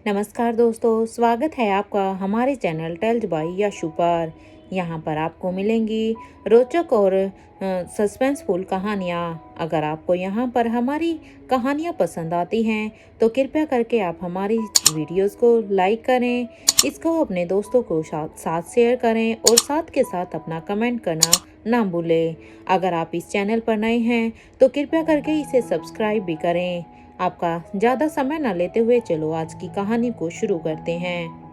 नमस्कार दोस्तों, स्वागत है आपका हमारे चैनल टेल्स बाय यशु पर। यहाँ पर आपको मिलेंगी रोचक और सस्पेंसफुल कहानियाँ। अगर आपको यहाँ पर हमारी कहानियाँ पसंद आती हैं तो कृपया करके आप हमारी वीडियोस को लाइक करें, इसको अपने दोस्तों को साथ शेयर करें और साथ के साथ अपना कमेंट करना ना भूलें। अगर आप इस चैनल पर नए हैं तो कृपया करके इसे सब्सक्राइब भी करें। आपका ज़्यादा समय न लेते हुए चलो आज की कहानी को शुरू करते हैं।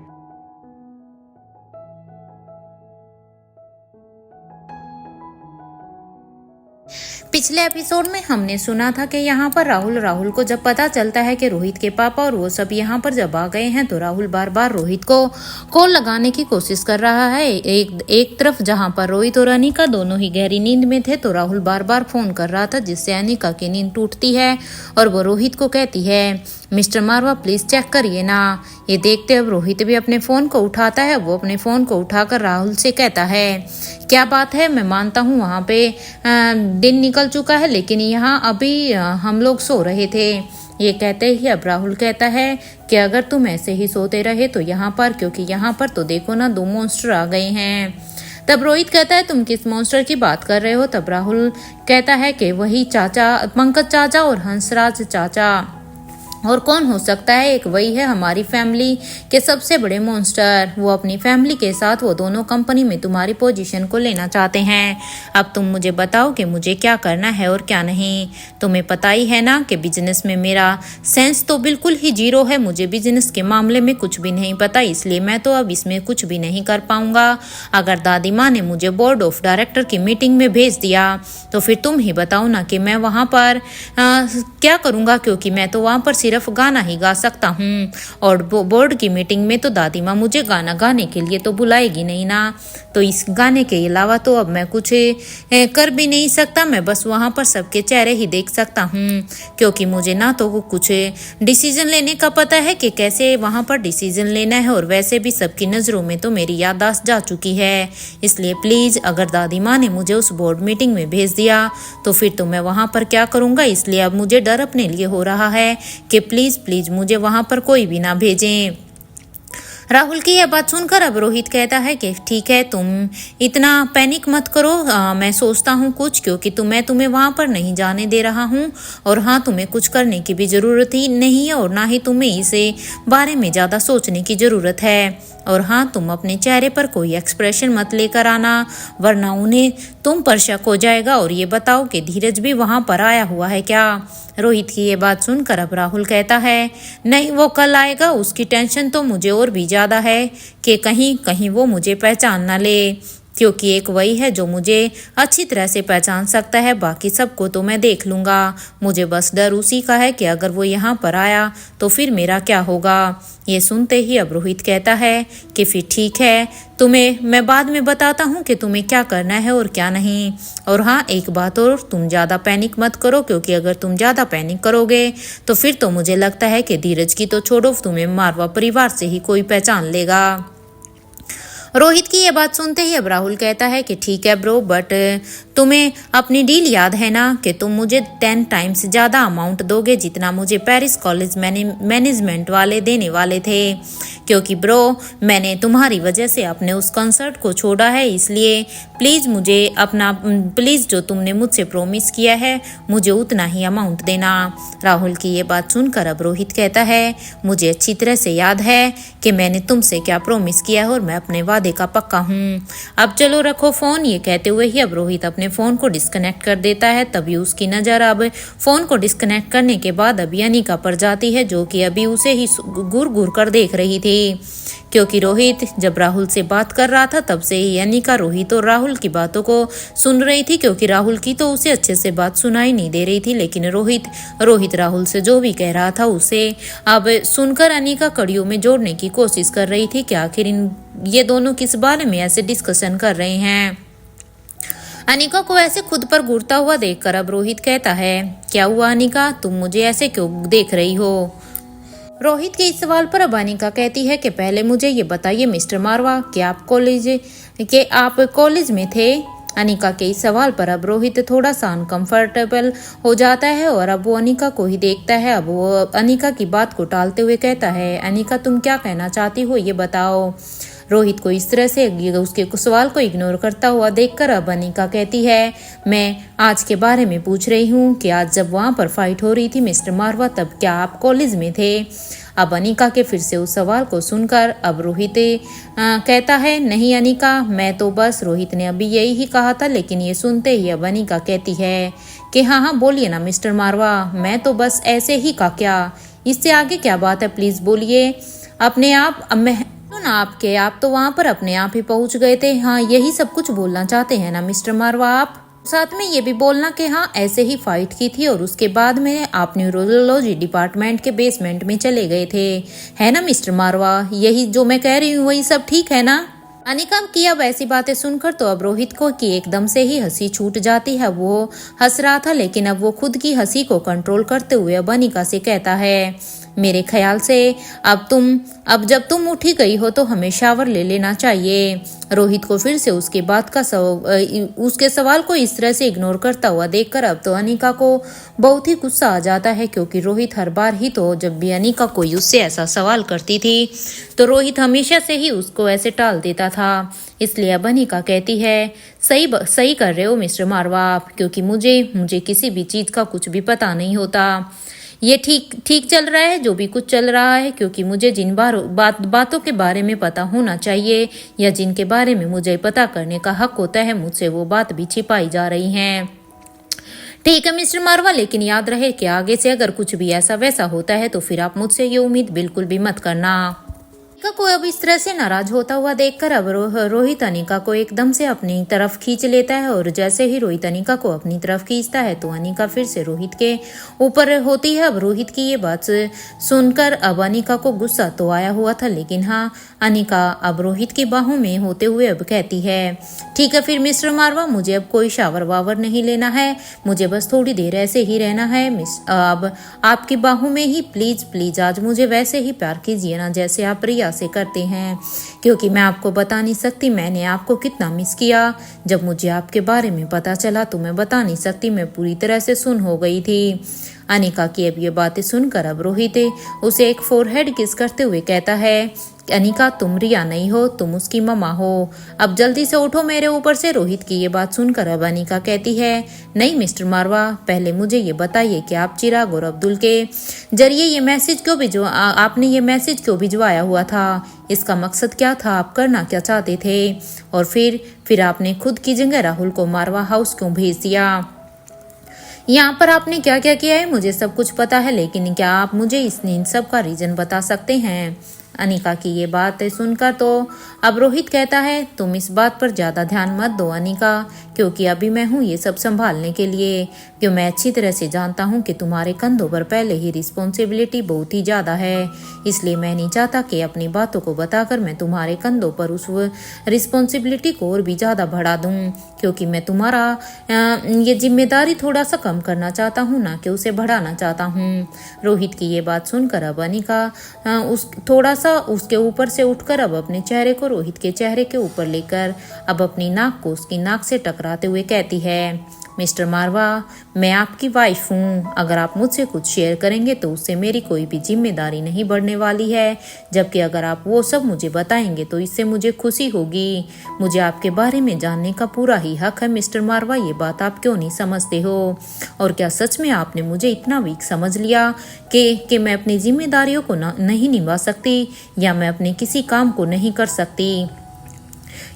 पिछले एपिसोड में हमने सुना था कि यहाँ पर राहुल को जब पता चलता है कि रोहित के पापा और वो सब यहाँ पर जब आ गए हैं तो राहुल बार बार रोहित को कॉल लगाने की कोशिश कर रहा है। एक तरफ जहाँ पर रोहित और अनिका दोनों ही गहरी नींद में थे तो राहुल बार बार फोन कर रहा था, जिससे अनिका की नींद टूटती है और वो रोहित को कहती है, मिस्टर मारवा प्लीज चेक करिए ना। ये देखते अब रोहित भी अपने फोन को उठाता है। वो अपने फोन को उठाकर राहुल से कहता है, क्या बात है, मैं मानता हूँ वहाँ पे दिन निकल चुका है, लेकिन यहाँ अभी हम लोग सो रहे थे। ये कहते ही अब राहुल कहता है कि अगर तुम ऐसे ही सोते रहे तो यहाँ पर, क्योंकि यहाँ पर तो देखो ना 2 मॉन्स्टर आ गए हैं। तब रोहित कहता है, तुम किस मॉन्स्टर की बात कर रहे हो? तब राहुल कहता है कि वही चाचा, पंकज चाचा और हंसराज चाचा। और कौन हो सकता है? एक वही है हमारी फैमिली के सबसे बड़े मॉन्स्टर। वो अपनी फैमिली के साथ वो दोनों कंपनी में तुम्हारी पोजीशन को लेना चाहते हैं। अब तुम मुझे बताओ कि मुझे क्या करना है और क्या नहीं। तुम्हें पता ही है ना कि बिजनेस में मेरा सेंस तो बिल्कुल ही जीरो है। मुझे बिजनेस के मामले में कुछ भी नहीं पता, इसलिए मैं तो अब इसमें कुछ भी नहीं कर पाऊंगा। अगर दादी माँ ने मुझे बोर्ड ऑफ डायरेक्टर की मीटिंग में भेज दिया तो फिर तुम ही बताओ ना कि मैं वहाँ पर क्या करूँगा, क्योंकि मैं तो वहाँ पर सिर्फ गाना ही गा सकता हूँ और बोर्ड की मीटिंग में तो दादी माँ मुझे गाना गाने के लिए तो बुलाएगी नहीं ना। तो इस गाने के अलावा तो अब मैं कुछ कर भी नहीं सकता। मैं बस वहाँ पर सबके चेहरे ही देख सकता हूँ, क्योंकि मुझे ना तो कुछ डिसीजन लेने का पता है कि कैसे वहाँ पर डिसीजन लेना है, और वैसे भी सबकी नज़रों में तो मेरी याददाश्त जा चुकी है। इसलिए प्लीज़, अगर दादी माँ ने मुझे उस बोर्ड मीटिंग में भेज दिया तो फिर तो मैं वहाँ पर क्या करूँगा। इसलिए अब मुझे डर अपने लिए हो रहा है कि प्लीज मुझे वहां पर कोई भी ना भेजें। राहुल की यह बात सुनकर अब रोहित कहता है कि ठीक है, तुम इतना पैनिक मत करो, मैं सोचता हूँ कुछ, क्योंकि मैं तुम्हें वहां पर नहीं जाने दे रहा हूँ। और हाँ, तुम्हें कुछ करने की भी जरूरत ही नहीं है और ना ही तुम्हें इसे बारे में ज़्यादा सोचने की ज़रूरत है। और हाँ, तुम अपने चेहरे पर कोई एक्सप्रेशन मत लेकर आना, वरना उन्हें तुम पर शक हो जाएगा। और ये बताओ कि धीरज भी वहां पर आया हुआ है क्या? रोहित की ये बात सुनकर अब राहुल कहता है, नहीं, वो कल आएगा। उसकी टेंशन तो मुझे और भी ज़्यादा है कि कहीं कहीं वो मुझे पहचान ना ले, क्योंकि एक वही है जो मुझे अच्छी तरह से पहचान सकता है। बाकी सबको तो मैं देख लूँगा। मुझे बस डर उसी का है कि अगर वो यहाँ पर आया तो फिर मेरा क्या होगा। ये सुनते ही अब रोहित कहता है कि फिर ठीक है, तुम्हें मैं बाद में बताता हूँ कि तुम्हें क्या करना है और क्या नहीं। और हाँ, एक बात और, तुम ज़्यादा पैनिक मत करो, क्योंकि अगर तुम ज़्यादा पैनिक करोगे तो फिर तो मुझे लगता है कि धीरज की तो छोड़ो, तुम्हें मारवा परिवार से ही कोई पहचान लेगा। रोहित की यह बात सुनते ही अब राहुल कहता है कि ठीक है ब्रो, बट तुम्हें अपनी डील याद है ना कि तुम मुझे 10 टाइम्स ज़्यादा अमाउंट दोगे जितना मुझे पेरिस कॉलेज मैनेजमेंट वाले देने वाले थे। क्योंकि ब्रो, मैंने तुम्हारी वजह से अपने उस कंसर्ट को छोड़ा है, इसलिए प्लीज़ मुझे अपना जो तुमने मुझसे प्रॉमिस किया है मुझे उतना ही अमाउंट देना। राहुल की ये बात सुनकर अब रोहित कहता है, मुझे अच्छी तरह से याद है कि मैंने तुमसे क्या प्रॉमिस किया है और मैं अपने वादे का पक्का हूँ। अब चलो रखो फ़ोन। ये कहते हुए ही अब रोहित अपने फ़ोन को डिस्कनेक्ट कर देता है। तभी उसकी नज़र अब फ़ोन को डिस्कनेक्ट करने के बाद अभी अनिका पर जाती है, जो कि अभी उसे ही घूर घूर कर देख रही थी। क्योंकि रोहित जब राहुल से बात कर रहा था तब से ही अनिका रोहित और राहुल की बातों को सुन रही थी, क्योंकि राहुल की तो उसे अच्छे से बात सुनाई नहीं दे रही थी। लेकिन रोहित राहुल से जो भी कह रहा था उसे अब सुनकर अनिका कड़ियों में जोड़ने की कोशिश कर रही थी कि आखिर ये दोनों किस बारे में ऐसे डिस्कशन कर रहे हैं। अनिका को ऐसे खुद पर घूरता हुआ देखकर अब रोहित कहता है, क्या हुआ अनिका, तुम मुझे ऐसे क्यों देख रही हो? रोहित के इस सवाल पर अब अनिका कहती है कि पहले मुझे ये बताइए मिस्टर मारवा कि आप कॉलेज में थे अनिका के इस सवाल पर अब रोहित थोड़ा सा अनकंफर्टेबल हो जाता है और अब वो अनिका को ही देखता है। अब वो अनिका की बात को टालते हुए कहता है, अनिका तुम क्या कहना चाहती हो ये बताओ। रोहित को इस तरह से उसके सवाल को इग्नोर करता हुआ देखकर अब अनिका कहती है, मैं आज के बारे में पूछ रही हूँ कि आज जब वहाँ पर फाइट हो रही थी मिस्टर मारवा, तब क्या आप कॉलेज में थे। अब अनिका के फिर से उस सवाल को सुनकर अब रोहित कहता है, नहीं अनिका, मैं तो बस, रोहित ने अभी यही ही कहा था। लेकिन ये सुनते ही अब अनिका कहती है कि हाँ हाँ बोलिए ना मिस्टर मारवा, मैं तो बस ऐसे ही का, क्या इससे आगे क्या बात है, प्लीज बोलिए। अपने आप मैं ना आपके आप तो वहां पर अपने आप ही पहुंच गए थे। हाँ यही सब कुछ बोलना चाहते हैं ना मिस्टर मारवा आप। साथ में ये भी बोलना कि हाँ ऐसे ही फाइट की थी और उसके बाद में आप न्यूरोलॉजी डिपार्टमेंट के बेसमेंट में चले गए थे, है ना मिस्टर मारवा। यही जो मैं कह रही हूँ वही सब ठीक है ना। अनिका की अब ऐसी बातें सुनकर तो अब रोहित को की एकदम से ही हंसी छूट जाती है। वो हंस रहा था लेकिन अब वो खुद की हंसी को कंट्रोल करते हुए अब अनिका से कहता है, मेरे ख्याल से अब जब तुम उठी गई हो तो हमें शावर ले लेना चाहिए। रोहित को फिर से उसके बाद का उसके सवाल को इस तरह से इग्नोर करता हुआ देखकर अब तो अनिका को बहुत ही गुस्सा आ जाता है, क्योंकि रोहित हर बार ही तो जब भी अनिका कोई उससे ऐसा सवाल करती थी तो रोहित हमेशा से ही उसको ऐसे टाल देता था। इसलिए अब अनिका कहती है, सही कर रहे हो मिस्टर मारवा आप, क्योंकि मुझे किसी भी चीज का कुछ भी पता नहीं होता। ये ठीक चल रहा है जो भी कुछ चल रहा है, क्योंकि मुझे जिन बातों के बारे में पता होना चाहिए या जिनके बारे में मुझे पता करने का हक होता है, मुझसे वो बात भी छिपाई जा रही हैं। ठीक है मिस्टर मारवा, लेकिन याद रहे कि आगे से अगर कुछ भी ऐसा वैसा होता है तो फिर आप मुझसे ये उम्मीद बिल्कुल भी मत करना। अनिका को अब इस तरह से नाराज होता हुआ देखकर अब रोहित अनिका को एकदम से अपनी तरफ खींच लेता है और जैसे ही रोहित अनिका को अपनी तरफ खींचता है तो अनिका फिर से रोहित के ऊपर होती है। अब रोहित की ये बात सुनकर अब अनिका को गुस्सा तो आया हुआ था, लेकिन हाँ अनिका अब रोहित की बाहों में होते हुए अब कहती है, ठीक है फिर मिस्टर मारवा, मुझे अब कोई शावर वावर नहीं लेना है, मुझे बस थोड़ी देर ऐसे ही रहना है अब आपकी बाहों में ही। प्लीज आज मुझे वैसे ही प्यार कीजिए ना जैसे आप प्रिया से करते हैं, क्योंकि मैं आपको बता नहीं सकती मैंने आपको कितना मिस किया। जब मुझे आपके बारे में पता चला तो मैं बता नहीं सकती, मैं पूरी तरह से सुन हो गई थी। अनिका की अब ये बातें सुनकर अब रोहित उसे एक फोरहेड किस करते हुए कहता है, अनिका तुम रिया नहीं हो, तुम उसकी ममा हो, अब जल्दी से उठो मेरे ऊपर से। रोहित की ये बात सुनकर अब अनिका कहती है, नहीं मिस्टर मारवा, पहले मुझे ये बताइए कि आप चिराग और अब्दुल के जरिए ये मैसेज क्यों आपने ये मैसेज क्यों भिजवाया हुआ था, इसका मकसद क्या था, आप करना क्या चाहते थे, और फिर आपने खुद की जगह राहुल को मारवा हाउस क्यों भेज दिया। यहाँ पर आपने क्या क्या किया है मुझे सब कुछ पता है, लेकिन क्या आप मुझे इन सब का रीजन बता सकते हैं। अनिका की ये बात सुनकर तो अब रोहित कहता है, तुम इस बात पर ज़्यादा ध्यान मत दो अनिका, क्योंकि अभी मैं हूँ ये सब संभालने के लिए, क्यों मैं अच्छी तरह से जानता हूँ कि तुम्हारे कंधों पर पहले ही रिस्पॉन्सिबिलिटी बहुत ही ज़्यादा है। इसलिए मैं नहीं चाहता कि अपनी बातों को बताकर मैं तुम्हारे कंधों पर उस रिस्पॉन्सिबिलिटी को और भी ज़्यादा बढ़ा दूँ, क्योंकि मैं तुम्हारा ये जिम्मेदारी थोड़ा सा कम करना चाहता हूँ, ना कि उसे बढ़ाना चाहता हूँ। रोहित की ये बात सुनकर अब अनिका थोड़ा उसके ऊपर से उठकर अब अपने चेहरे को रोहित के चेहरे के ऊपर लेकर अब अपनी नाक को उसकी नाक से टकराते हुए कहती है, मिस्टर मारवा, मैं आपकी वाइफ हूँ, अगर आप मुझसे कुछ शेयर करेंगे तो उससे मेरी कोई भी जिम्मेदारी नहीं बढ़ने वाली है, जबकि अगर आप वो सब मुझे बताएंगे तो इससे मुझे खुशी होगी। मुझे आपके बारे में जानने का पूरा ही हक है मिस्टर मारवा, ये बात आप क्यों नहीं समझते हो, और क्या सच में आपने मुझे इतना वीक समझ लिया कि मैं अपनी जिम्मेदारियों को नहीं निभा सकती या मैं अपने किसी काम को नहीं कर सकती,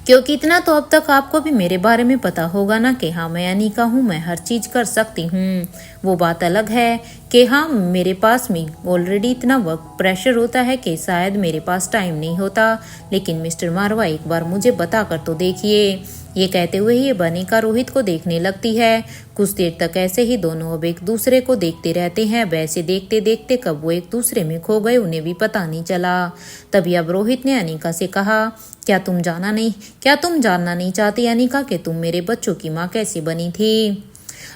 क्योंकि इतना तो अब तक आपको भी मेरे बारे में पता होगा ना कि हाँ मैं अनिका हूँ, मैं हर चीज कर सकती हूँ। वो बात अलग है कि हाँ मेरे पास में ऑलरेडी इतना वर्क प्रेशर होता है कि शायद मेरे पास टाइम नहीं होता, लेकिन मिस्टर मारवा एक बार मुझे बता कर तो देखिए। ये कहते हुए ही अनिका रोहित को देखने लगती है। कुछ देर तक ऐसे ही दोनों अब एक दूसरे को देखते रहते हैं। वैसे देखते देखते कब वो एक दूसरे में खो गए उन्हें भी पता नहीं चला। तभी अब रोहित ने अनिका से कहा, क्या तुम जानना नहीं चाहती अनिका कि तुम मेरे बच्चों की माँ कैसे बनी थी।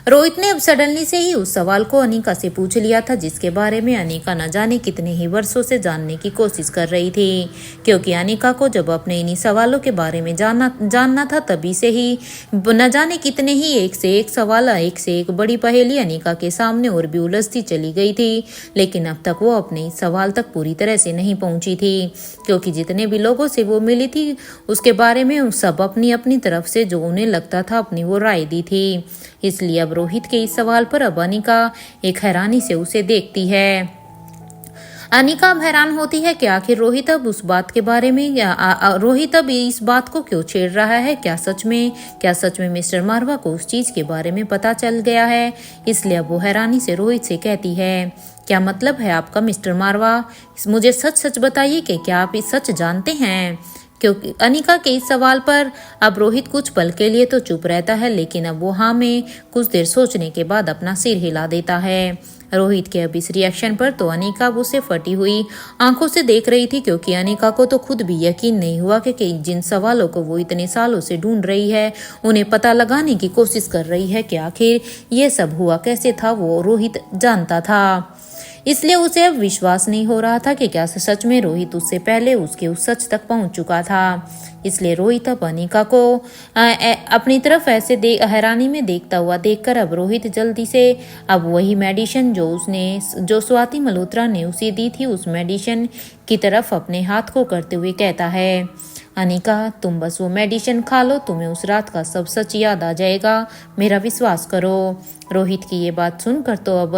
रोहित ने अब सडनली से ही उस सवाल को अनिका से पूछ लिया था जिसके बारे में अनिका न जाने कितने ही वर्षों से जानने की कोशिश कर रही थी, क्योंकि अनिका को जब अपने इन्हीं सवालों के बारे में जानना था तभी से ही न जाने कितने ही एक से एक सवाल, एक से एक बड़ी पहेली अनिका के सामने और भी उलझती चली गई थी। लेकिन अब तक वो अपने इस सवाल तक पूरी तरह से नहीं पहुंची थी, क्योंकि जितने भी लोगों से वो मिली थी उसके बारे में सब अपनी अपनी तरफ से जो उन्हें लगता था अपनी वो राय दी थी। इसलिए अब रोहित के इस सवाल पर अब अनिका एक हैरानी से उसे देखती है। अनिका अब हैरान होती है कि आखिर रोहित अब उस बात के बारे में रोहित अब इस बात को क्यों छेड़ रहा है। क्या सच में मिस्टर मारवा को उस चीज के बारे में पता चल गया है। इसलिए अब वो हैरानी से रोहित से कहती है, क्या मतलब है आपका मिस्टर मारवा? मुझे सच सच बताइए कि क्या आप इस सच जानते हैं? क्योंकि अनिका के इस सवाल पर अब रोहित कुछ पल के लिए तो चुप रहता है, लेकिन अब वो हाँ में कुछ देर सोचने के बाद अपना सिर हिला देता है। रोहित के अब इस रिएक्शन पर तो अनिका अब उसे फटी हुई आंखों से देख रही थी, क्योंकि अनिका को तो खुद भी यकीन नहीं हुआ कि जिन सवालों को वो इतने सालों से ढूंढ रही है, उन्हें पता लगाने की कोशिश कर रही है कि आखिर ये सब हुआ कैसे था, वो रोहित जानता था। इसलिए उसे अब विश्वास नहीं हो रहा था कि क्या सच में रोहित उससे पहले उसके उस सच तक पहुंच चुका था। इसलिए रोहित अब अनिका को अपनी तरफ ऐसे हैरानी में देखता हुआ देखकर अब रोहित जल्दी से अब वही मेडिसिन जो स्वाति मल्होत्रा ने उसे दी थी, उस मेडिसिन की तरफ अपने हाथ को करते हुए कहता है, अनिका तुम बस वो मेडिसिन खा लो, तुम्हें उस रात का सब सच याद आ जाएगा, मेरा विश्वास करो। रोहित की ये बात सुनकर तो अब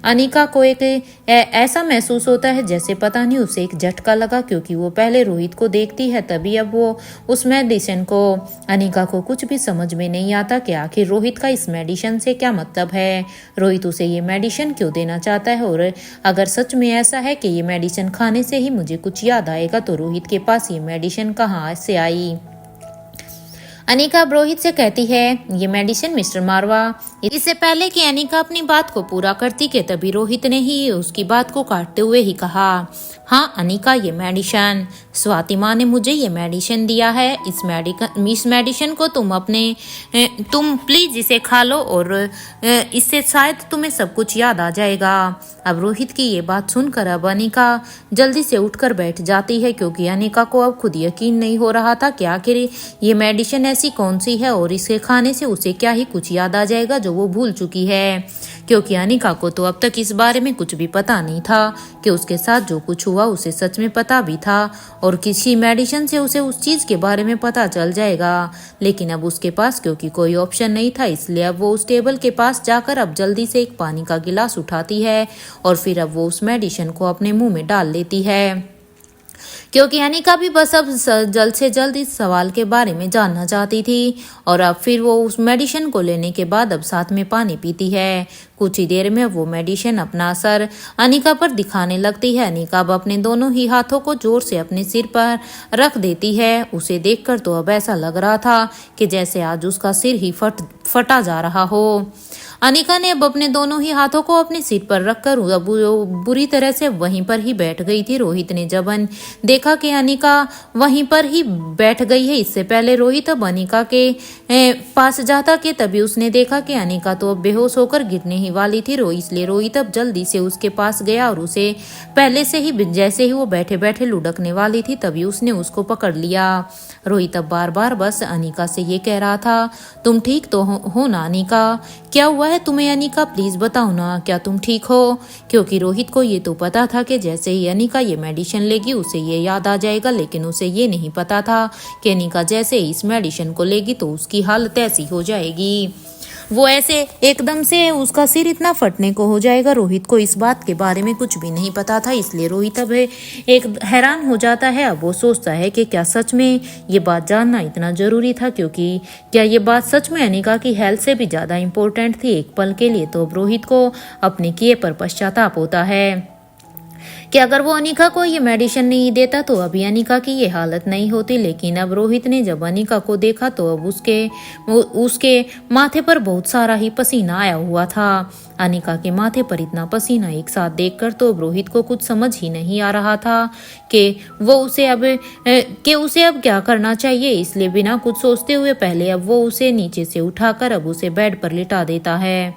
अनिका को एक ऐसा महसूस होता है जैसे पता नहीं उसे एक झटका लगा, क्योंकि वो पहले रोहित को देखती है तभी अब वो उस मेडिसिन को अनिका को कुछ भी समझ में नहीं आता कि आखिर रोहित का इस मेडिसिन से क्या मतलब है, रोहित उसे ये मेडिसिन क्यों देना चाहता है। और अगर सच में ऐसा है कि ये मेडिसिन खाने से ही मुझे कुछ याद आएगा तो रोहित के पास ये मेडिसिन कहाँ से आई। अनिका रोहित से कहती है, ये मेडिसिन मिस्टर मारवा। इससे पहले कि अनिका अपनी बात को पूरा करती के तभी रोहित ने ही उसकी बात को काटते हुए ही कहा, हाँ अनिका ये मेडिसिन स्वाति माँ ने मुझे ये मेडिसिन दिया है। इस मेडिसिन को तुम प्लीज इसे खा लो और इससे शायद तुम्हें सब कुछ याद आ जाएगा। अब रोहित की ये बात सुनकर अब अनिका जल्दी से उठकर बैठ जाती है, क्योंकि अनिका को अब खुद यकीन नहीं हो रहा था कि आखिर ये मेडिसिन ऐसी कौन सी है और इसे खाने से उसे क्या ही कुछ याद आ जाएगा जो वो भूल चुकी है। क्योंकि अनिका को तो अब तक इस बारे में कुछ भी पता नहीं था कि उसके साथ जो कुछ हुआ उसे सच में पता भी था और किसी मेडिसिन से उसे उस चीज के बारे में पता चल जाएगा। लेकिन अब उसके पास क्योंकि कोई ऑप्शन नहीं था, इसलिए अब वो उस टेबल के पास जाकर अब जल्दी से एक पानी का गिलास उठाती है और फिर अब वो उस मेडिसिन को अपने मुंह में डाल लेती है, क्योंकि अनिका भी बस अब जल्द से जल्द इस सवाल के बारे में जानना चाहती थी। और अब फिर वो उस मेडिसिन को लेने के बाद अब साथ में पानी पीती है। कुछ ही देर में वो मेडिसिन अपना असर अनिका पर दिखाने लगती है। अनिका अब अपने दोनों ही हाथों को जोर से अपने सिर पर रख देती है। उसे देखकर तो अब ऐसा लग रहा था कि जैसे आज उसका सिर ही फटा जा रहा हो। अनिका ने अब अपने दोनों ही हाथों को अपने सिर पर रखकर अब बुरी तरह से वहीं पर ही बैठ गई थी। रोहित ने जब देखा कि अनिका वहीं पर ही बैठ गई है, इससे पहले रोहित अब अनिका के पास जाता कि तभी उसने देखा कि अनिका तो अब बेहोश होकर गिरने ही वाली थी। इसलिए रोहित अब जल्दी से उसके पास गया और उसे पहले से ही जैसे ही वो बैठे बैठे लुढ़कने वाली थी तभी उसने उसको पकड़ लिया। रोहित अब बार बार बस अनिका से ये कह रहा था, तुम ठीक तो हो ना अनिका? क्या हुआ है तुम्हें अनिका? प्लीज बताओ ना, क्या तुम ठीक हो? क्योंकि रोहित को ये तो पता था कि जैसे ही अनिका ये मेडिसिन लेगी उसे ये याद आ जाएगा, लेकिन उसे ये नहीं पता था कि अनिका जैसे ही इस मेडिसिन को लेगी तो उसकी हालत ऐसी हो जाएगी, वो ऐसे एकदम से उसका सिर इतना फटने को हो जाएगा। रोहित को इस बात के बारे में कुछ भी नहीं पता था, इसलिए रोहित अब एक हैरान हो जाता है। अब वो सोचता है कि क्या सच में ये बात जानना इतना जरूरी था, क्योंकि क्या ये बात सच में अनिका की हेल्थ से भी ज्यादा इम्पोर्टेंट थी। एक पल के लिए तो अब रोहित को अपने किए पर पश्चाताप होता है, कि अगर वो अनिका को ये मेडिसिन नहीं देता तो अभी अनिका की ये हालत नहीं होती। लेकिन अब रोहित ने जब अनिका को देखा तो अब उसके माथे पर बहुत सारा ही पसीना आया हुआ था। अनिका के माथे पर इतना पसीना एक साथ देखकर तो अब रोहित को कुछ समझ ही नहीं आ रहा था कि उसे अब क्या करना चाहिए। इसलिए बिना कुछ सोचते हुए पहले अब वो उसे नीचे से उठाकर अब उसे बेड पर लिटा देता है।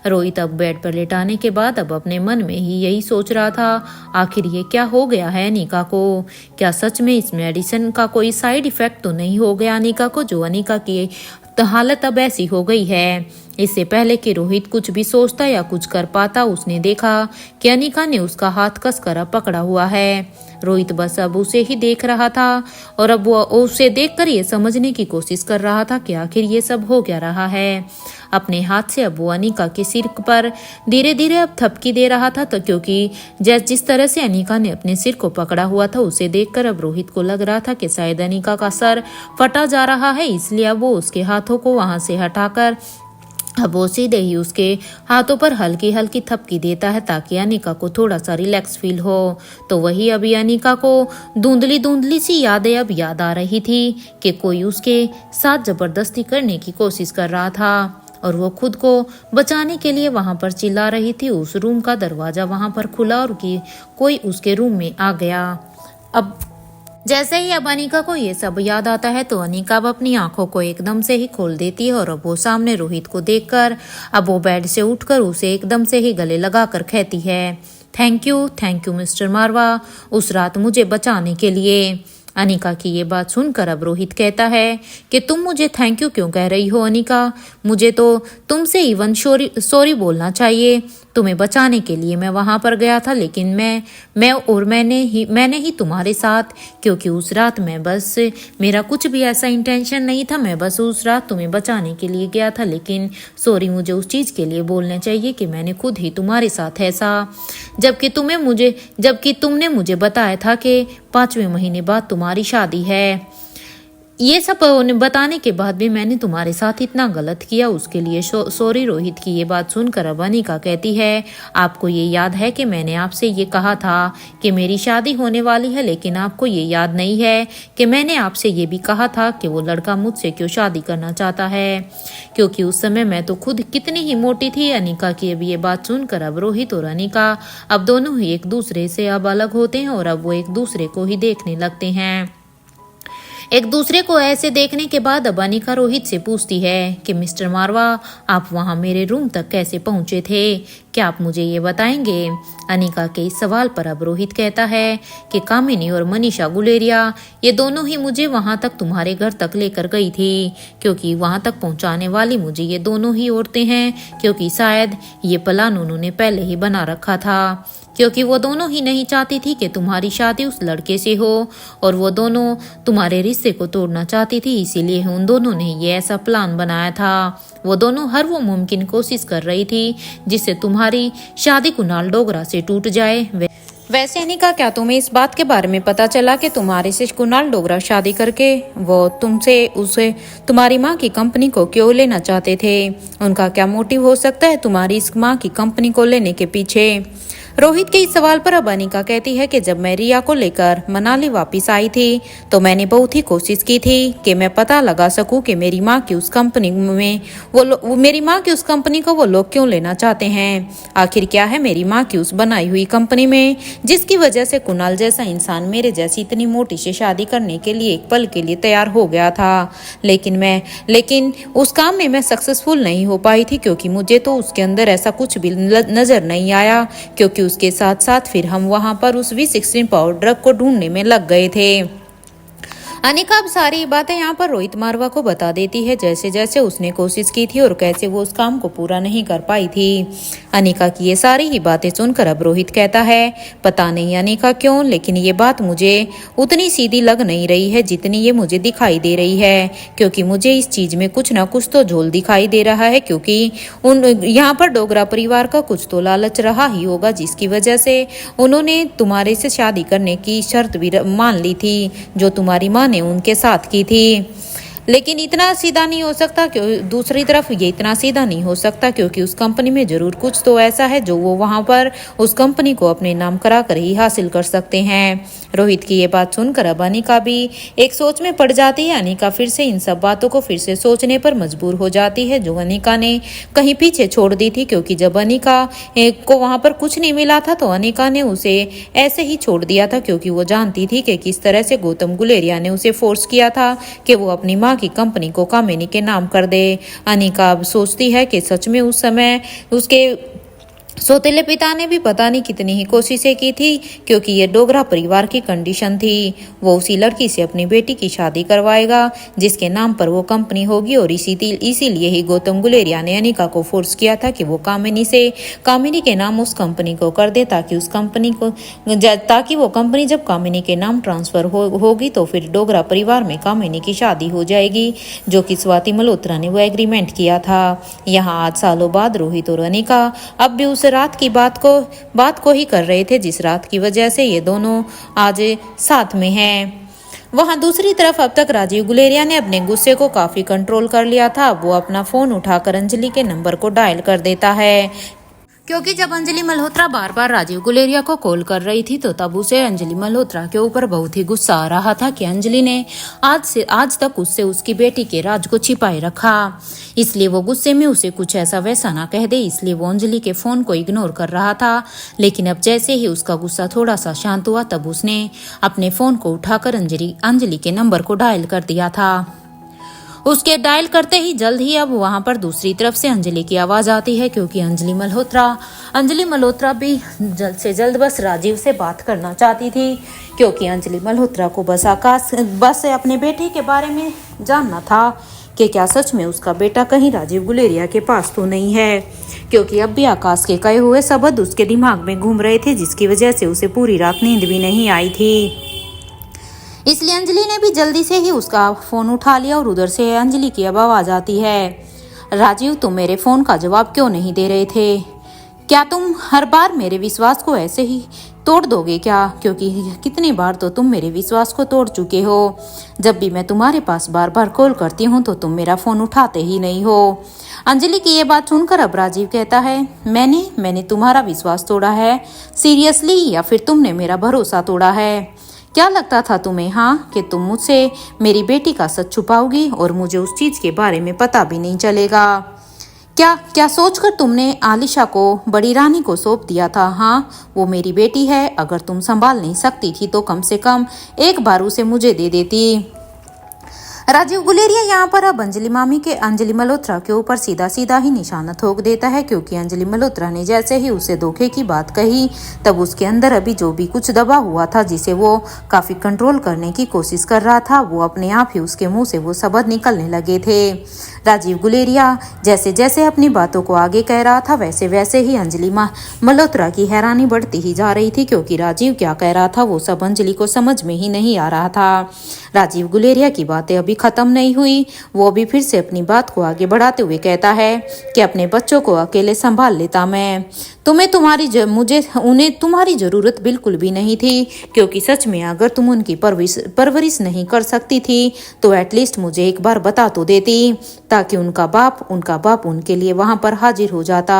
रोहित अब बेड पर लेटाने के बाद अब अपने मन में ही यही सोच रहा था, आखिर ये क्या हो गया है अनिका को? क्या सच में इस मेडिसिन का कोई साइड इफेक्ट तो नहीं हो गया अनिका को, जो अनिका की हालत अब ऐसी हो गई है? इससे पहले कि रोहित कुछ भी सोचता या कुछ कर पाता, उसने देखा कि अनिका ने उसका हाथ कसकर अब पकड़ा हुआ है। रोहित बस अब उसे ही देख रहा था और अब वो उसे देखकर ये समझने की कोशिश कर रहा था कि आखिर ये सब हो क्या रहा है। अपने हाथ से अब वो अनिका के सिर पर धीरे धीरे अब थपकी दे रहा था, तो क्योंकि जिस तरह से अनिका ने अपने सिर को पकड़ा हुआ था उसे देखकर अब रोहित को लग रहा था कि शायद अनिका का सर फटा जा रहा है। इसलिए अब वो उसके हाथों को वहां से हटाकर अब वो सीधे ही उसके हाथों पर हल्की हल्की थपकी देता है ताकि अनिका को थोड़ा सा रिलैक्स फील हो। तो वही अभी अनिका को धुंधली धुंधली सी यादें अब याद आ रही थी कि कोई उसके साथ जबरदस्ती करने की कोशिश कर रहा था और वो खुद को बचाने के लिए वहां पर चिल्ला रही थी। उस रूम का दरवाजा वहां पर खुला और कोई उसके रूम में आ गया। अब जैसे ही अब अनिका को ये सब याद आता है तो अनिका अब अपनी आंखों को एकदम से ही खोल देती है और अब वो सामने रोहित को देखकर अब वो बेड से उठकर उसे एकदम से ही गले लगाकर कहती है, थैंक यू मिस्टर मारवा, उस रात मुझे बचाने के लिए। अनिका की ये बात सुनकर अब रोहित कहता है कि तुम मुझे थैंक यू क्यों कह रही हो अनिका? मुझे तो तुमसे इवन सॉरी बोलना चाहिए। तुम्हें बचाने के लिए मैं वहां पर गया था, लेकिन मैंने ही तुम्हारे साथ, क्योंकि उस रात मेरा कुछ भी ऐसा इंटेंशन नहीं था। मैं बस उस रात तुम्हें बचाने के लिए गया था, लेकिन सॉरी मुझे उस चीज के लिए बोलना चाहिए कि मैंने खुद ही तुम्हारे साथ ऐसा, जबकि तुमने मुझे बताया था कि 5वें महीने बाद तुम्हारी शादी है। ये सब बताने के बाद भी मैंने तुम्हारे साथ इतना गलत किया, उसके लिए सॉरी। रोहित की ये बात सुनकर अब अनिका कहती है, आपको ये याद है कि मैंने आपसे ये कहा था कि मेरी शादी होने वाली है, लेकिन आपको ये याद नहीं है कि मैंने आपसे ये भी कहा था कि वो लड़का मुझसे क्यों शादी करना चाहता है, क्योंकि उस समय मैं तो खुद कितनी ही मोटी थी। अनिका की अब ये बात सुनकर अब रोहित और अनिका अब दोनों ही एक दूसरे से अब अलग होते हैं और अब वो एक दूसरे को ही देखने लगते हैं। एक दूसरे को ऐसे देखने के बाद अब अनिका रोहित से पूछती है कि मिस्टर मारवा, आप वहां मेरे रूम तक कैसे पहुंचे थे? क्या आप मुझे ये बताएंगे? अनिका के इस सवाल पर अब रोहित कहता है कि कामिनी और मनीषा गुलेरिया ये दोनों ही मुझे वहां तक तुम्हारे घर तक लेकर गई थी, क्योंकि वहां तक पहुंचाने वाली मुझे ये दोनों ही औरतें हैं, क्योंकि शायद ये प्लान उन्होंने पहले ही बना रखा था, क्योंकि वो दोनों ही नहीं चाहती थी कि तुम्हारी शादी उस लड़के से हो और वो दोनों तुम्हारे रिश्ते को तोड़ना चाहती थी। इसीलिए उन दोनों ने ये ऐसा प्लान बनाया था। वो दोनों हर वो मुमकिन कोशिश कर रही थी जिससे तुम्हारी शादी कुणाल डोगरा से टूट जाए। वैसे अनिका, क्या तुम्हें इस बात के बारे में पता चला कि तुम्हारे से कुणाल डोगरा शादी करके वो तुम्हारी माँ की कंपनी को क्यों लेना चाहते थे? उनका क्या मोटिव हो सकता है तुम्हारी इस माँ की कंपनी को लेने के पीछे? रोहित के इस सवाल पर अब अनिका कहती है कि जब मैं रिया को लेकर मनाली वापस आई थी तो मैंने बहुत ही कोशिश की थी कि मैं पता लगा सकूं कि मेरी माँ की उस कंपनी को वो लोग क्यों लेना चाहते हैं। आखिर क्या है मेरी माँ की उस बनाई हुई कंपनी में जिसकी वजह से कुणाल जैसा इंसान मेरे जैसी इतनी मोटी से शादी करने के लिए एक पल के लिए तैयार हो गया था। लेकिन उस काम में मैं सक्सेसफुल नहीं हो पाई थी, क्योंकि मुझे तो उसके अंदर ऐसा कुछ भी नजर नहीं आया, क्योंकि उसके साथ साथ फिर हम वहां पर उस V16 पाउडर ड्रग को ढूंढने में लग गए थे। अनिका अब सारी बातें यहाँ पर रोहित मारवा को बता देती है, जैसे जैसे उसने कोशिश की थी और कैसे वो उस काम को पूरा नहीं कर पाई थी। अनिका की ये सारी ही बातें सुनकर अब रोहित कहता है, पता नहीं अनिका क्यों, लेकिन ये बात मुझे उतनी सीधी लग नहीं रही है जितनी ये मुझे दिखाई दे रही है, क्योंकि मुझे इस चीज में कुछ ना कुछ तो झोल दिखाई दे रहा है, क्योंकि यहाँ पर डोगरा परिवार का कुछ तो लालच रहा ही होगा, जिसकी वजह से उन्होंने तुम्हारे से शादी करने की शर्त भी मान ली थी जो तुम्हारी माँ ने उनके साथ की थी। लेकिन इतना सीधा नहीं हो सकता, क्यों दूसरी तरफ ये इतना सीधा नहीं हो सकता क्योंकि उस कंपनी में जरूर कुछ तो ऐसा है जो वो वहां पर उस कंपनी को अपने नाम करा कर ही हासिल कर सकते हैं। रोहित की ये बात सुनकर अब अनिका भी एक सोच में पड़ जाती है। अनिका फिर से इन सब बातों को फिर से सोचने पर मजबूर हो जाती है जो अनिका ने कहीं पीछे छोड़ दी थी, क्योंकि जब अनिका को वहां पर कुछ नहीं मिला था तो अनिका ने उसे ऐसे ही छोड़ दिया था, क्योंकि वो जानती थी कि किस तरह से गौतम गुलेरिया ने उसे फोर्स किया था कि वो अपनी माँ की कंपनी को कामिनी के नाम कर दे। अनिका अब सोचती है कि सच में उस समय उसके सौतेले पिता ने भी पता नहीं कितनी ही कोशिशें की थी, क्योंकि ये डोगरा परिवार की कंडीशन थी। वो उसी लड़की से अपनी बेटी की शादी करवाएगा जिसके नाम पर वो कंपनी होगी, और इसीलिए ही गौतम गुलेरिया ने अनिका को फोर्स किया था कि वो कामिनी के नाम उस कंपनी को कर दे, ताकि वो कंपनी जब कामिनी के नाम ट्रांसफर होगी तो फिर डोगरा परिवार में कामिनी की शादी हो जाएगी, जो कि स्वाति मल्होत्रा ने वो एग्रीमेंट किया था। यहाँ आज सालों बाद रोहित और अनिका अब भी उस रात की बात को ही कर रहे थे जिस रात की वजह से ये दोनों आज साथ में हैं। वहां दूसरी तरफ अब तक राजीव गुलेरिया ने अपने गुस्से को काफी कंट्रोल कर लिया था। वो अपना फोन उठाकर अंजलि के नंबर को डायल कर देता है, क्योंकि जब अंजलि मल्होत्रा बार बार राजीव गुलेरिया को कॉल कर रही थी तो तब उसे अंजलि मल्होत्रा के ऊपर बहुत ही गुस्सा आ रहा था कि अंजलि ने आज तक उससे उसकी बेटी के राज को छिपाए रखा। इसलिए वो गुस्से में उसे कुछ ऐसा वैसा ना कह दे, इसलिए वो अंजलि के फोन को इग्नोर कर रहा था। लेकिन अब जैसे ही उसका गुस्सा थोड़ा सा शांत हुआ तब उसने अपने फोन को उठाकर अंजलि के नंबर को डायल कर दिया था। उसके डायल करते ही जल्द ही अब वहां पर दूसरी तरफ से अंजलि की आवाज आती है, क्योंकि अंजलि मल्होत्रा भी जल्द से जल्द बस राजीव से बात करना चाहती थी, क्योंकि अंजलि मल्होत्रा को बस अपने बेटे के बारे में जानना था कि क्या सच में उसका बेटा कहीं राजीव गुलेरिया के पास तो नहीं है, क्योंकि अब भी आकाश के कहे हुए शब्द उसके दिमाग में घूम रहे थे, जिसकी वजह से उसे पूरी रात नींद भी नहीं आई थी। इसलिए अंजलि ने भी जल्दी से ही उसका फोन उठा लिया और उधर से अंजलि की अब आवाज आती है, राजीव तुम मेरे फोन का जवाब क्यों नहीं दे रहे थे? क्या तुम हर बार मेरे विश्वास को ऐसे ही तोड़ दोगे क्या? क्योंकि कितनी बार तो तुम मेरे विश्वास को तोड़ चुके हो। जब भी मैं तुम्हारे पास बार बार कॉल करती हूँ तो तुम मेरा फोन उठाते ही नहीं हो। अंजलि की ये बात सुनकर अब राजीव कहता है, मैंने तुम्हारा विश्वास तोड़ा है सीरियसली, या फिर तुमने मेरा भरोसा तोड़ा है? क्या लगता था तुम्हें कि तुम मुझसे मेरी बेटी का सच छुपाओगी और मुझे उस चीज के बारे में पता भी नहीं चलेगा? क्या सोचकर तुमने आलिशा को बड़ी रानी को सौंप दिया था? वो मेरी बेटी है, अगर तुम संभाल नहीं सकती थी तो कम से कम एक बार उसे मुझे दे देती। राजीव गुलेरिया यहाँ पर अब अंजलि मल्होत्रा के ऊपर सीधा ही निशाना ठोक देता है, क्योंकि अंजलि मल्होत्रा ने जैसे ही उसे धोखे की बात कही तब उसके अंदर अभी जो भी कुछ दबा हुआ था, जिसे वो काफी कंट्रोल करने की कोशिश कर रहा था, वो अपने आप ही उसके मुंह से वो शब्द निकलने लगे थे। राजीव गुलेरिया जैसे जैसे अपनी बातों को आगे कह रहा था वैसे ही अंजलि मल्होत्रा की हैरानी बढ़ती ही जा रही थी, क्योंकि राजीव क्या कह रहा था वो सब अंजलि को समझ में ही नहीं आ रहा था। राजीव गुलेरिया की बातें अभी खत्म नहीं हुई, वो भी फिर से अपनी बात को आगे बढ़ाते हुए कहता है कि अपने बच्चों को अकेले संभाल लेता मैं। उन्हें तुम्हारी जरूरत बिल्कुल भी नहीं थी, क्योंकि सच में अगर तुम उनकी परवरिश नहीं कर सकती थी तो एटलीस्ट मुझे एक बार बता तो देती, ताकि उनका बाप उनके लिए वहां पर हाजिर हो जाता।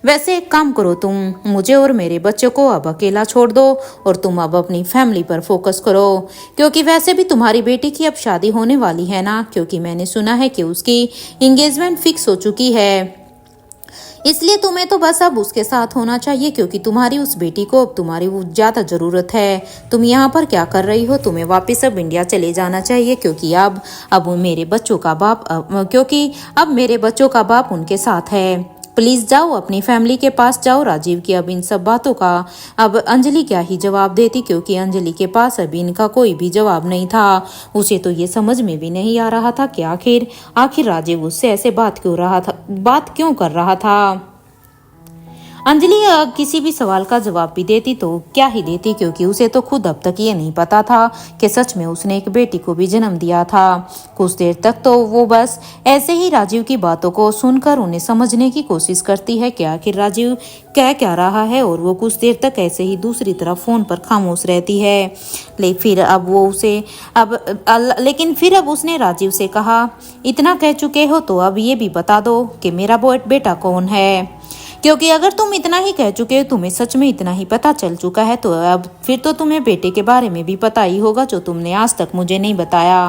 वैसे एक काम करो, तुम मुझे और मेरे बच्चों को अब अकेला छोड़ दो और तुम अब अपनी फैमिली पर फोकस करो, क्योंकि वैसे भी तुम्हारी बेटी की अब शादी होने वाली है ना, क्योंकि मैंने सुना है कि उसकी एंगेजमेंट फिक्स हो चुकी है। इसलिए तुम्हें तो बस अब उसके साथ होना चाहिए, क्योंकि तुम्हारी उस बेटी को अब तुम्हारी ज्यादा जरूरत है। तुम यहाँ पर क्या कर रही हो? तुम्हें वापस अब इंडिया चले जाना चाहिए, क्योंकि अब मेरे बच्चों का बाप उनके साथ है। प्लीज जाओ, अपनी फैमिली के पास जाओ। राजीव की अब इन सब बातों का अब अंजलि क्या ही जवाब देती, क्योंकि अंजलि के पास अभी इनका कोई भी जवाब नहीं था। उसे तो ये समझ में भी नहीं आ रहा था कि आखिर राजीव उससे ऐसे बात क्यों कर रहा था। अंजलि किसी भी सवाल का जवाब भी देती तो क्या ही देती, क्योंकि उसे तो खुद अब तक ये नहीं पता था कि सच में उसने एक बेटी को भी जन्म दिया था। कुछ देर तक तो वो बस ऐसे ही राजीव की बातों को सुनकर उन्हें समझने की कोशिश करती है कि आखिर राजीव कह क्या रहा है, और वो कुछ देर तक ऐसे ही दूसरी तरफ फोन पर खामोश रहती है। लेकिन फिर अब उसने राजीव से कहा, इतना कह चुके हो तो अब ये भी बता दो कि मेरा बेटा कौन है, क्योंकि अगर तुम इतना ही कह चुके हो, तुम्हें सच में इतना ही पता चल चुका है, तो अब फिर तो तुम्हें बेटे के बारे में भी पता ही होगा, जो तुमने आज तक मुझे नहीं बताया।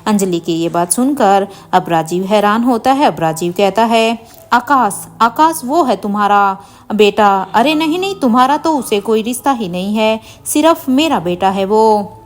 अंजलि की ये बात सुनकर अब राजीव हैरान होता है। अब राजीव कहता है, आकाश, आकाश वो है तुम्हारा बेटा? अरे नहीं नहीं, तुम्हारा तो उसे कोई रिश्ता ही नहीं है, सिर्फ मेरा बेटा है वो।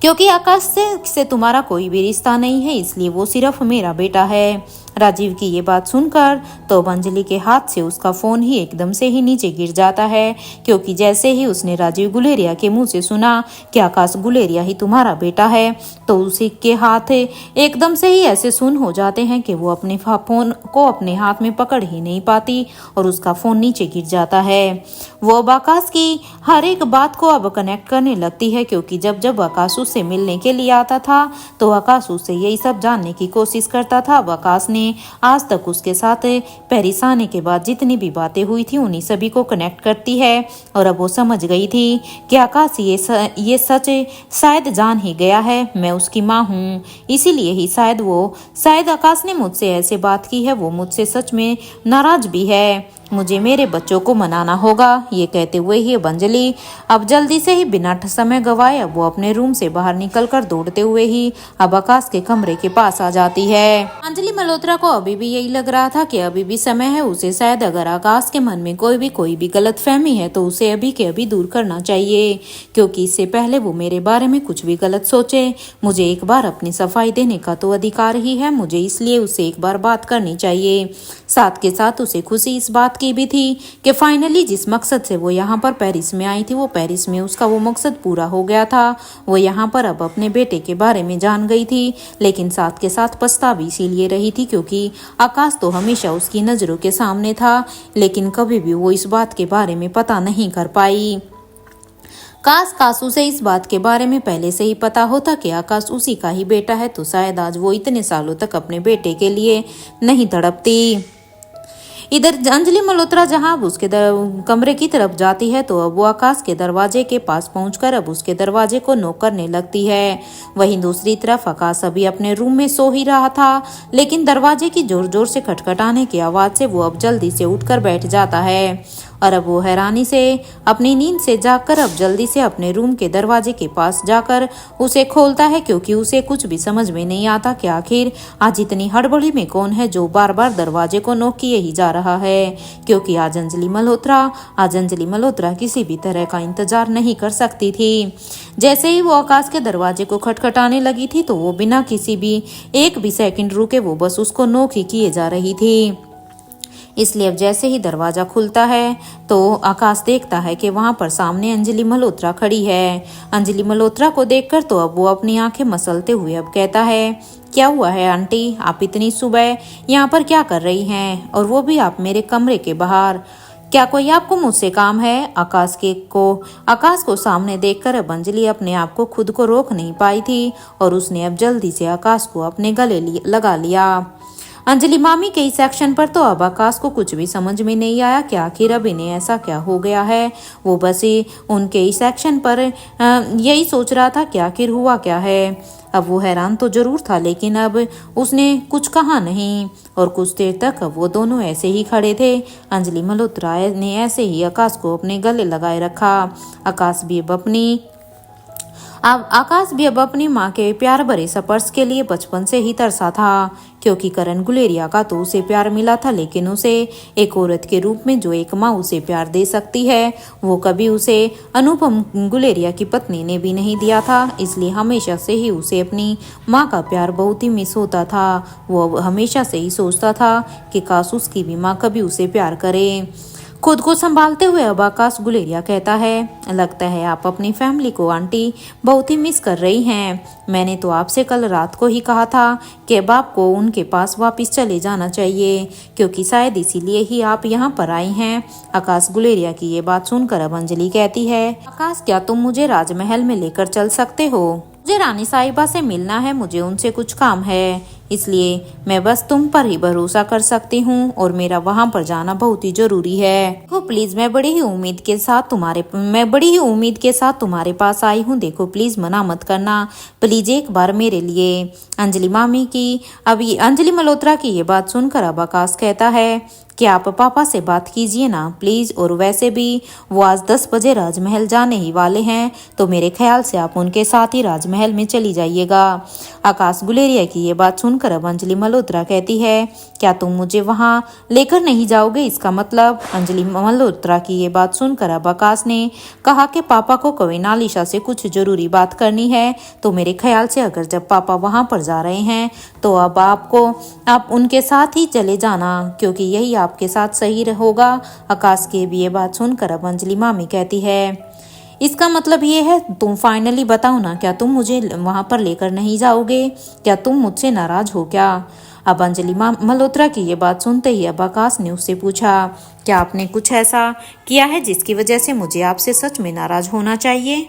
क्योंकि आकाश से तुम्हारा कोई भी रिश्ता नहीं है, इसलिए वो सिर्फ मेरा बेटा है। राजीव की ये बात सुनकर तो अंजलि के हाथ से उसका फोन ही एकदम से ही नीचे गिर जाता है, क्योंकि जैसे ही उसने राजीव गुलेरिया के मुंह से सुना कि आकाश गुलेरिया ही तुम्हारा बेटा है, तो उसी के हाथ एकदम से ही ऐसे सुन हो जाते हैं कि वो अपने फोन को अपने हाथ में पकड़ ही नहीं पाती और उसका फोन नीचे गिर जाता है। वो अब आकाश की हर एक बात को अब कनेक्ट करने लगती है, क्योंकि जब जब आकाश उससे मिलने के लिए आता था तो आकाश उससे यही सब जानने की कोशिश करता था। अब आकाश ने आज तक उसके साथ पेरिस आने के बाद जितनी भी बातें हुई थी उन्हीं सभी को कनेक्ट करती है, और अब वो समझ गई थी कि आकाश ये सच शायद जान ही गया है, मैं उसकी माँ हूँ, इसीलिए ही शायद आकाश ने मुझसे ऐसे बात की है, वो मुझसे सच में नाराज भी है, मुझे मेरे बच्चों को मनाना होगा। ये कहते हुए ही अंजलि अब जल्दी से ही बिना समय गवाए अब वो अपने रूम से बाहर निकलकर दौड़ते हुए ही अब आकाश के कमरे के पास आ जाती है। अंजलि मल्होत्रा को अभी भी यही लग रहा था कि अभी भी समय है उसे, शायद अगर आकाश के मन में कोई भी गलत फहमी है तो उसे अभी के अभी दूर करना चाहिए, क्योंकि इससे पहले वो मेरे बारे में कुछ भी गलत सोचे। मुझे एक बार अपनी सफाई देने का तो अधिकार ही है, मुझे इसलिए उससे एक बार बात करनी चाहिए। साथ के साथ उसे खुशी इस बात की भी थी कि फाइनली जिस मकसद से वो यहाँ पर पेरिस में आई थी, वो पेरिस में उसका वो मकसद पूरा हो गया था। वो यहाँ पर अब अपने बेटे के बारे में जान गई थी, लेकिन साथ के साथ पछता भी इसीलिए रही थी क्योंकि आकाश तो हमेशा उसकी नज़रों के सामने था, लेकिन कभी भी वो इस बात के बारे में पता नहीं कर पाई। काश उसे इस बात के बारे में पहले से ही पता होता कि आकाश उसी का ही बेटा है, तो शायद आज वो इतने सालों तक अपने बेटे के लिए नहीं तड़पती। इधर अंजलि मल्होत्रा जहां अब उसके कमरे की तरफ जाती है तो अब वो आकाश के दरवाजे के पास पहुंचकर अब उसके दरवाजे को नॉक करने लगती है। वहीं दूसरी तरफ आकाश अभी अपने रूम में सो ही रहा था, लेकिन दरवाजे की जोर जोर से खटखटाने की आवाज से वो अब जल्दी से उठकर बैठ जाता है, और अब वो हैरानी से अपनी नींद से जागकर अब जल्दी से अपने रूम के दरवाजे के पास जाकर उसे खोलता है, क्योंकि उसे कुछ भी समझ में नहीं आता कि आखिर आज इतनी हड़बड़ी में कौन है जो बार बार दरवाजे को नॉक किए ही जा रहा है। क्योंकि आज अंजलि मल्होत्रा किसी भी तरह का इंतजार नहीं कर सकती थी। जैसे ही वो आकाश के दरवाजे को खटखटाने लगी थी तो वो बिना किसी भी एक भी सेकंड रुके वो बस उसको नॉक ही किए जा रही थी। इसलिए अब जैसे ही दरवाजा खुलता है तो आकाश देखता है कि वहां पर सामने अंजलि मल्होत्रा खड़ी है। अंजलि मल्होत्रा को देखकर तो अब वो अपनी आंखें मसलते हुए अब कहता है, क्या हुआ है आंटी, आप इतनी सुबह यहाँ पर क्या कर रही हैं, और वो भी आप मेरे कमरे के बाहर? क्या कोई आपको मुझसे काम है? आकाश को सामने देखकर अब अंजलि अपने आप को खुद को रोक नहीं पाई थी, और उसने अब जल्दी से आकाश को अपने गले लगा लिया। अंजलि मामी के इस एक्शन पर तो अब आकाश को कुछ भी समझ में नहीं आया कि आखिर अब इन्हें ऐसा क्या हो गया है। वो बस उनके इस एक्शन पर यही सोच रहा था कि आखिर हुआ क्या है। अब वो हैरान तो जरूर था, लेकिन अब उसने कुछ कहा नहीं, और कुछ देर तक अब वो दोनों ऐसे ही खड़े थे। अंजलि मल्होत्रा ने ऐसे ही आकाश को अपने गले लगाए रखा। आकाश भी अब अपनी माँ के प्यार भरे स्पर्श के लिए बचपन से ही तरसा था, क्योंकि करण गुलेरिया का तो उसे प्यार मिला था, लेकिन उसे एक औरत के रूप में जो एक माँ उसे प्यार दे सकती है वो कभी उसे अनुपम गुलेरिया की पत्नी ने भी नहीं दिया था। इसलिए हमेशा से ही उसे अपनी माँ का प्यार बहुत ही मिस होता था। वो हमेशा से ही सोचता था कि काश उसकी भी माँ कभी उसे प्यार करे। खुद को संभालते हुए अब आकाश गुलेरिया कहता है, लगता है आप अपनी फैमिली को आंटी बहुत ही मिस कर रही हैं। मैंने तो आपसे कल रात को ही कहा था कि अब आपको उनके पास वापस चले जाना चाहिए, क्योंकि शायद इसीलिए ही आप यहाँ पर आई हैं। आकाश गुलेरिया की ये बात सुनकर अब अंजलि कहती है, आकाश क्या तुम मुझे राजमहल में लेकर चल सकते हो? मुझे रानी साहिबा से मिलना है, मुझे उनसे कुछ काम है, इसलिए मैं बस तुम पर ही भरोसा कर सकती हूँ और मेरा वहाँ पर जाना बहुत ही जरूरी है। देखो प्लीज मैं बड़ी ही उम्मीद के साथ तुम्हारे पास आई हूँ। देखो प्लीज मना मत करना, प्लीज एक बार मेरे लिए। अंजलि मामी की अभी अंजलि मल्होत्रा की ये बात सुनकर अब आकाश कहता है कि आप पापा से बात कीजिए ना प्लीज, और वैसे भी वो आज 10 बजे राजमहल जाने ही वाले हैं, तो मेरे ख्याल से आप उनके साथ ही राजमहल में चली जाइएगा। आकाश गुलेरिया की ये बात सुनकर अब अंजलि मल्होत्रा कहती है, क्या तुम मुझे वहाँ लेकर नहीं जाओगे? इसका मतलब अंजलि मल्होत्रा की ये बात सुनकर अब आकाश ने कहा कि पापा को कविनालिशा से कुछ जरूरी बात करनी है, तो मेरे ख्याल से अगर जब पापा वहाँ पर जा रहे हैं तो अब आप उनके साथ ही चले जाना, क्योंकि यही आपके साथ सही होगा। आकाश की भी ये बात सुनकर अब अंजलि मामी कहती है, इसका मतलब ये है तुम फाइनली बताओ ना, क्या तुम मुझे वहां पर लेकर नहीं जाओगे? क्या तुम मुझसे नाराज हो क्या? अब अंजलि मल्होत्रा की ये बात सुनते ही अब आकाश ने उससे पूछा, क्या आपने कुछ ऐसा किया है जिसकी वजह से मुझे आपसे सच में नाराज होना चाहिए?